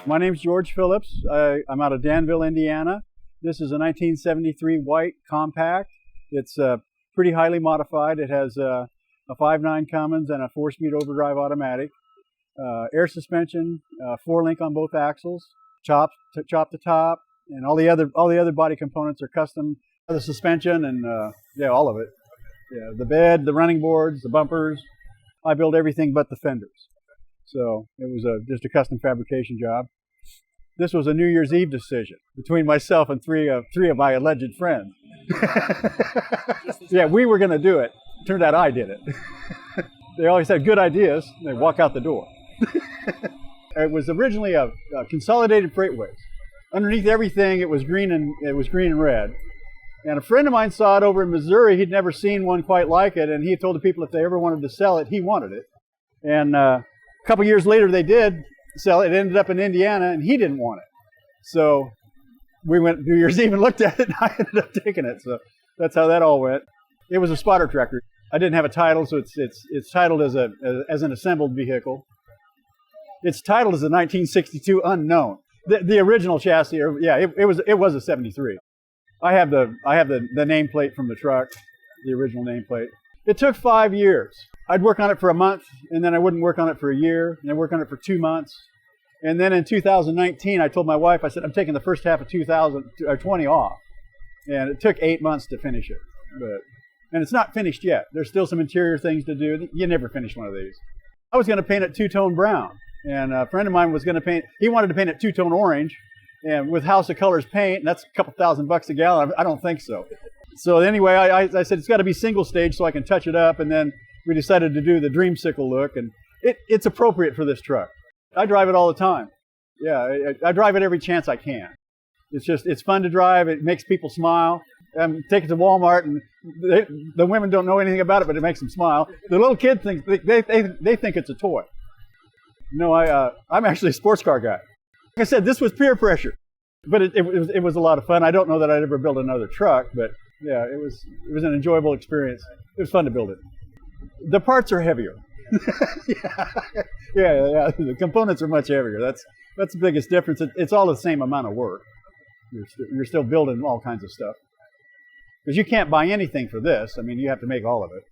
My name's George Phillips. I'm out of Danville, Indiana. This is a 1973 White Compact. It's pretty highly modified. It has a 5.9 Cummins and a 4-speed overdrive automatic. Air suspension, 4-link on both axles, chop to top, and all the other body components are custom. The suspension and yeah, all of it. Yeah, the bed, the running boards, the bumpers. I built everything but the fenders. So it was just a custom fabrication job. This was a New Year's Eve decision between myself and three of my alleged friends. Yeah, we were going to do it. Turned out I did it. They always had good ideas. They walk out the door. It was originally a consolidated freightways. Underneath everything, it was green and red. And a friend of mine saw it over in Missouri. He'd never seen one quite like it, and he told the people if they ever wanted to sell it, he wanted it. And a couple years later, they did sell it. It ended up in Indiana, and he didn't want it. So we went New Year's Eve and looked at it, and I ended up taking it. So that's how that all went. It was a spotter tractor. I didn't have a title, so it's titled as an assembled vehicle. It's titled as a 1962 Unknown. The original chassis, yeah, it was a 73. I have the nameplate from the truck, the original nameplate. It took 5 years. I'd work on it for a month, and then I wouldn't work on it for a year, and I'd work on it for 2 months. And then in 2019, I told my wife, I said, I'm taking the first half of 2020 off. And it took 8 months to finish it. And it's not finished yet. There's still some interior things to do. You never finish one of these. I was going to paint it two-tone brown. And a friend of mine was going to paint, he wanted to paint it two-tone orange. And with House of Colors paint, that's a couple $1,000 a gallon. I don't think so. So anyway, I said, it's got to be single stage so I can touch it up. And then we decided to do the Dreamsicle look. And it's appropriate for this truck. I drive it all the time. Yeah, I drive it every chance I can. It's fun to drive. It makes people smile. Take it to Walmart, and the women don't know anything about it, but it makes them smile. The little kid thinks they think it's a toy. No, I'm actually a sports car guy. Like I said, this was peer pressure, but it was a lot of fun. I don't know that I'd ever build another truck, but yeah, it was an enjoyable experience. It was fun to build it. The parts are heavier. Yeah. The components are much heavier. That's the biggest difference. It's all the same amount of work. You're still building all kinds of stuff. Because you can't buy anything for this. I mean, you have to make all of it.